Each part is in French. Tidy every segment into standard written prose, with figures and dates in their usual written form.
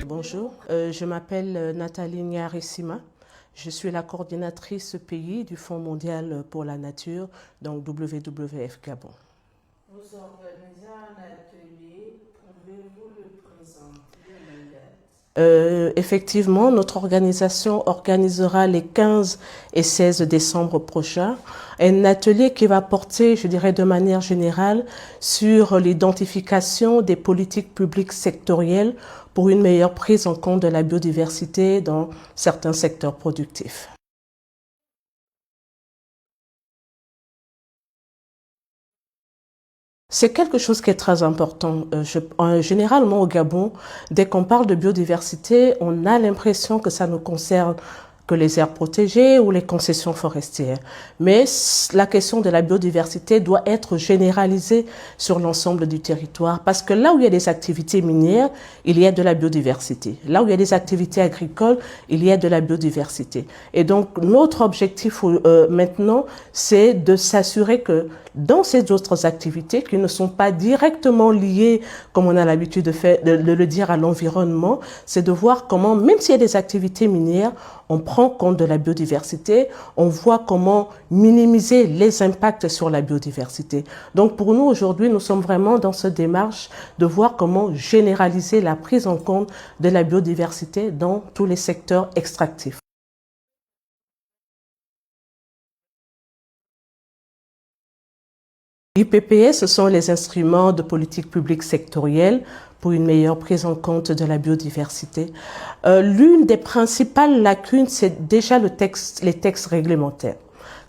Bonjour, je m'appelle Nathalie Nyarissima. Je suis la coordinatrice pays du Fonds mondial pour la nature, donc WWF Gabon. Vous organisez un atelier, pouvez-vous le présenter la date? Effectivement, notre organisation organisera les 15 et 16 décembre prochains un atelier qui va porter, je dirais de manière générale, sur l'identification des politiques publiques sectorielles pour une meilleure prise en compte de la biodiversité dans certains secteurs productifs. C'est quelque chose qui est très important. Généralement au Gabon, dès qu'on parle de biodiversité, on a l'impression que ça ne concerne que les aires protégées ou les concessions forestières. Mais la question de la biodiversité doit être généralisée sur l'ensemble du territoire parce que là où il y a des activités minières, il y a de la biodiversité. Là où il y a des activités agricoles, il y a de la biodiversité. Et donc notre objectif maintenant, c'est de s'assurer que dans ces autres activités qui ne sont pas directement liées, comme on a l'habitude de le dire, à l'environnement, c'est de voir comment, même s'il y a des activités minières, on prend compte de la biodiversité, on voit comment minimiser les impacts sur la biodiversité. Donc pour nous aujourd'hui, nous sommes vraiment dans cette démarche de voir comment généraliser la prise en compte de la biodiversité dans tous les secteurs extractifs. IPPS, ce sont les instruments de politique publique sectorielle pour une meilleure prise en compte de la biodiversité. L'une des principales lacunes, c'est déjà les textes réglementaires.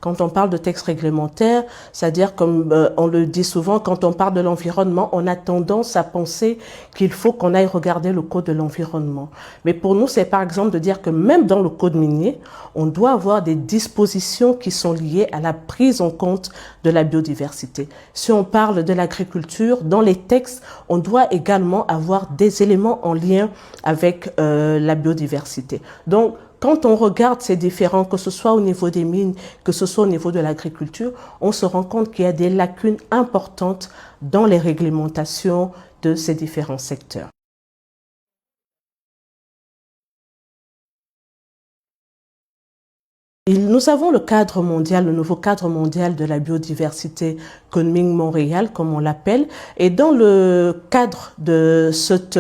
Quand on parle de textes réglementaires, c'est-à-dire comme on le dit souvent, quand on parle de l'environnement, on a tendance à penser qu'il faut qu'on aille regarder le code de l'environnement. Mais pour nous, c'est par exemple de dire que même dans le code minier, on doit avoir des dispositions qui sont liées à la prise en compte de la biodiversité. Si on parle de l'agriculture, dans les textes, on doit également avoir des éléments en lien avec la biodiversité. Donc, quand on regarde ces différents, que ce soit au niveau des mines, que ce soit au niveau de l'agriculture, on se rend compte qu'il y a des lacunes importantes dans les réglementations de ces différents secteurs. Nous avons le cadre mondial, le nouveau cadre mondial de la biodiversité Kunming-Montréal, comme on l'appelle. Et dans le cadre de cette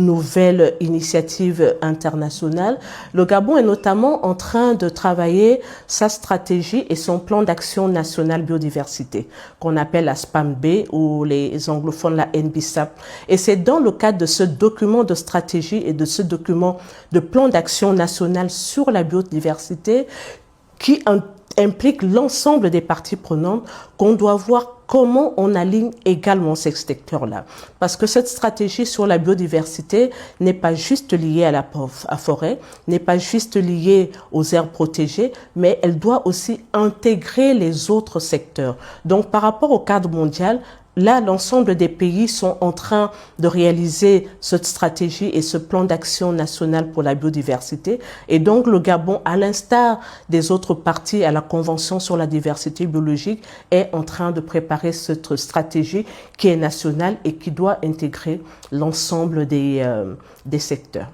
nouvelle initiative internationale, le Gabon est notamment en train de travailler sa stratégie et son plan d'action national biodiversité, qu'on appelle la SPAM-B ou les anglophones la NBSAP. Et c'est dans le cadre de ce document de stratégie et de ce document de plan d'action national sur la biodiversité qui implique l'ensemble des parties prenantes qu'on doit voir comment on aligne également ces secteurs-là. Parce que cette stratégie sur la biodiversité n'est pas juste liée à la forêt, n'est pas juste liée aux aires protégées, mais elle doit aussi intégrer les autres secteurs. Donc par rapport au cadre mondial, là, l'ensemble des pays sont en train de réaliser cette stratégie et ce plan d'action national pour la biodiversité. Et donc, le Gabon, à l'instar des autres parties à la Convention sur la diversité biologique, est en train de préparer cette stratégie qui est nationale et qui doit intégrer l'ensemble des secteurs.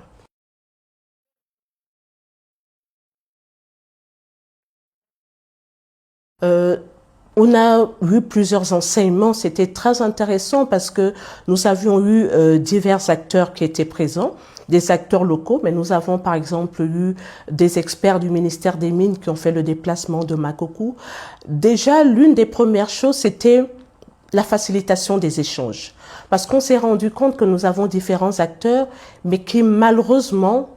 On a eu plusieurs enseignements, c'était très intéressant parce que nous avions eu divers acteurs qui étaient présents, des acteurs locaux, mais nous avons par exemple eu des experts du ministère des Mines qui ont fait le déplacement de Makokou. Déjà, l'une des premières choses, c'était la facilitation des échanges. Parce qu'on s'est rendu compte que nous avons différents acteurs, mais qui malheureusement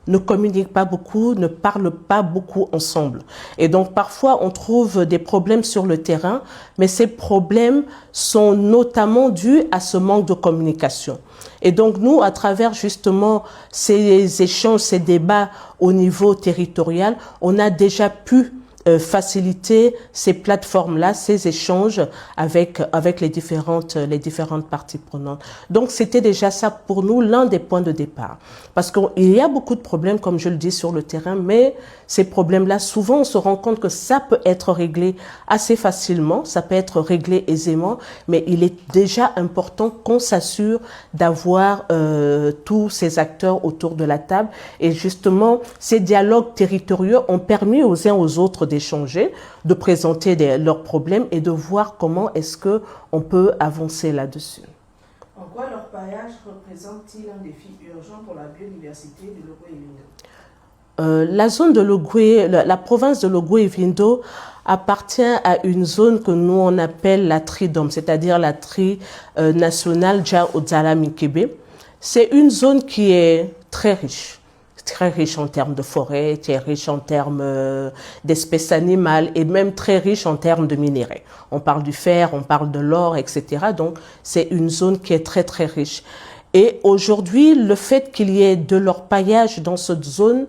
ne communiquent pas beaucoup, ne parlent pas beaucoup ensemble. Et donc parfois on trouve des problèmes sur le terrain, mais ces problèmes sont notamment dus à ce manque de communication. Et donc nous, à travers justement ces échanges, ces débats au niveau territorial, on a déjà pu faciliter ces plateformes-là, ces échanges avec les différentes parties prenantes. Donc, c'était déjà ça pour nous l'un des points de départ. Parce qu'il y a beaucoup de problèmes, comme je le dis, sur le terrain, mais ces problèmes-là, souvent, on se rend compte que ça peut être réglé assez facilement, ça peut être réglé aisément, mais il est déjà important qu'on s'assure d'avoir tous ces acteurs autour de la table. Et justement, ces dialogues territoriaux ont permis aux uns aux autres d'échanger, de présenter leurs problèmes et de voir comment est-ce qu'on peut avancer là-dessus. En quoi l'orpaillage représente-t-il un défi urgent pour la biodiversité de Logoué-Vindo? La zone de Logoué, la province de Logoué-Vindo appartient à une zone que nous on appelle la Tridom, c'est-à-dire la tri nationale Dja Odzala Mikebe. C'est une zone qui est très riche en termes de forêt, qui est riche en termes d'espèces animales et même très riche en termes de minéraux. On parle du fer, on parle de l'or, etc. Donc, c'est une zone qui est très, très riche. Et aujourd'hui, le fait qu'il y ait de l'orpaillage dans cette zone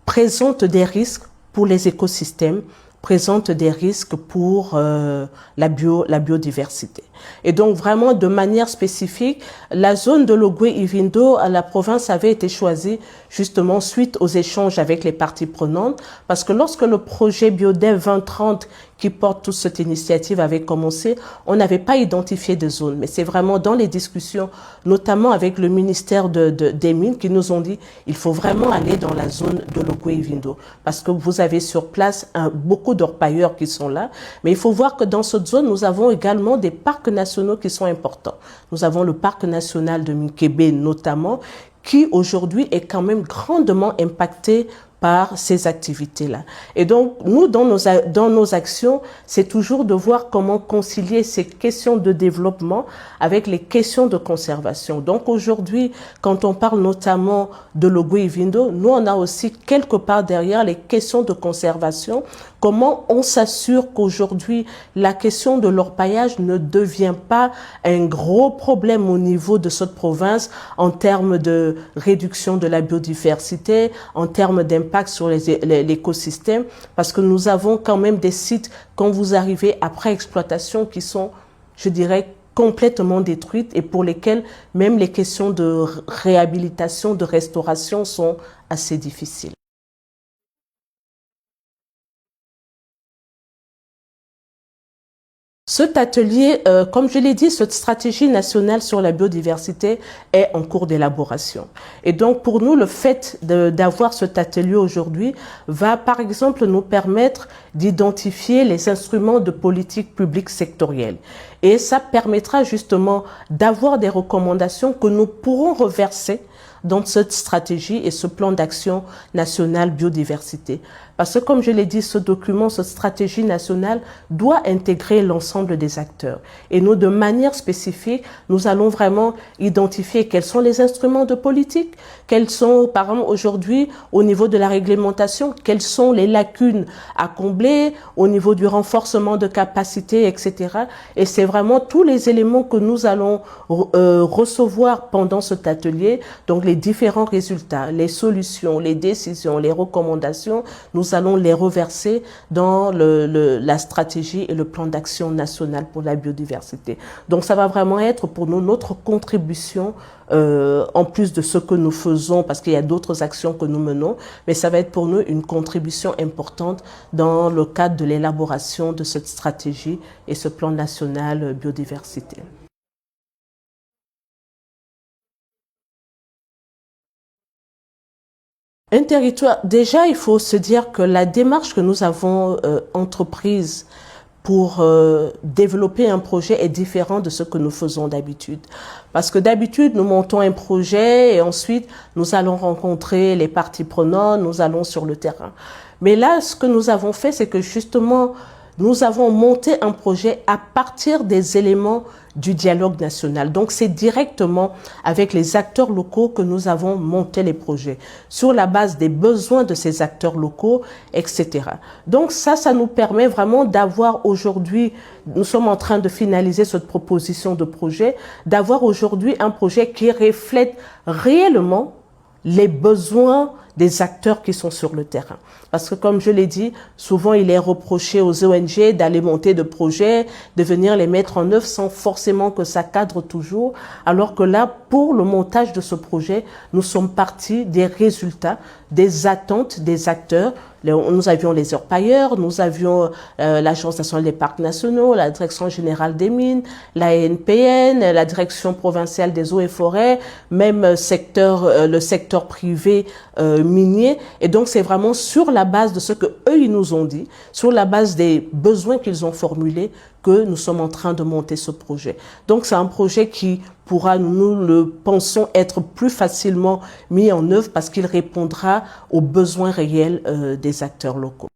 présente des risques pour les écosystèmes, présente des risques pour la biodiversité. Et donc vraiment de manière spécifique, la zone de Logoué-Vindo à la province avait été choisie justement suite aux échanges avec les parties prenantes, parce que lorsque le projet Biodev 2030 qui porte toute cette initiative avait commencé, on n'avait pas identifié de zone. Mais c'est vraiment dans les discussions, notamment avec le ministère des Mines, qui nous ont dit il faut vraiment aller dans la zone de Logoué-Vindo, parce que vous avez sur place beaucoup d'orpailleurs qui sont là. Mais il faut voir que dans cette zone, nous avons également des parcs nationaux qui sont importants. Nous avons le parc national de Mikebe notamment, qui aujourd'hui est quand même grandement impacté par ces activités-là. Et donc, nous, dans nos actions, c'est toujours de voir comment concilier ces questions de développement avec les questions de conservation. Donc, aujourd'hui, quand on parle notamment de Logoué-Vindo, nous, on a aussi quelque part derrière les questions de conservation. Comment on s'assure qu'aujourd'hui, la question de l'orpaillage ne devient pas un gros problème au niveau de cette province en termes de réduction de la biodiversité, en termes d'impact sur l'écosystème, parce que nous avons quand même des sites, quand vous arrivez après exploitation, qui sont, je dirais, complètement détruites et pour lesquelles même les questions de réhabilitation, de restauration sont assez difficiles. Cet atelier, comme je l'ai dit, cette stratégie nationale sur la biodiversité est en cours d'élaboration. Et donc, pour nous, le fait d'avoir cet atelier aujourd'hui va, par exemple, nous permettre d'identifier les instruments de politique publique sectorielle. Et ça permettra justement d'avoir des recommandations que nous pourrons reverser dans cette stratégie et ce plan d'action national biodiversité. Parce que, comme je l'ai dit, ce document, cette stratégie nationale doit intégrer l'ensemble des acteurs. Et nous, de manière spécifique, nous allons vraiment identifier quels sont les instruments de politique, quels sont, par exemple, aujourd'hui, au niveau de la réglementation, quelles sont les lacunes à combler, au niveau du renforcement de capacités, etc. Et c'est vraiment tous les éléments que nous allons recevoir pendant cet atelier, donc les différents résultats, les solutions, les décisions, les recommandations, nous allons les reverser dans la stratégie et le plan d'action national pour la biodiversité. Donc ça va vraiment être pour nous notre contribution en plus de ce que nous faisons, parce qu'il y a d'autres actions que nous menons, mais ça va être pour nous une contribution importante dans le cadre de l'élaboration de cette stratégie et ce plan national biodiversité. Un territoire, déjà, il faut se dire que la démarche que nous avons entreprise pour développer un projet est différente de ce que nous faisons d'habitude. Parce que d'habitude, nous montons un projet et ensuite, nous allons rencontrer les parties prenantes, nous allons sur le terrain. Mais là, ce que nous avons fait, c'est que justement, nous avons monté un projet à partir des éléments du dialogue national. Donc, c'est directement avec les acteurs locaux que nous avons monté les projets, sur la base des besoins de ces acteurs locaux, etc. Donc, ça nous permet vraiment d'avoir aujourd'hui, nous sommes en train de finaliser cette proposition de projet, d'avoir aujourd'hui un projet qui reflète réellement les besoins des acteurs qui sont sur le terrain. Parce que comme je l'ai dit, souvent il est reproché aux ONG d'aller monter de projets, de venir les mettre en œuvre sans forcément que ça cadre toujours. Alors que là, pour le montage de ce projet, nous sommes partis des résultats, des attentes des acteurs. Nous avions les orpailleurs, nous avions l'Agence nationale des parcs nationaux, la Direction générale des mines, la NPN, la Direction provinciale des eaux et forêts, même le secteur privé minier. Et donc c'est vraiment sur la base de ce que eux ils nous ont dit, sur la base des besoins qu'ils ont formulés, que nous sommes en train de monter ce projet. Donc c'est un projet qui pourra, nous le pensons, être plus facilement mis en œuvre parce qu'il répondra aux besoins réels des acteurs locaux.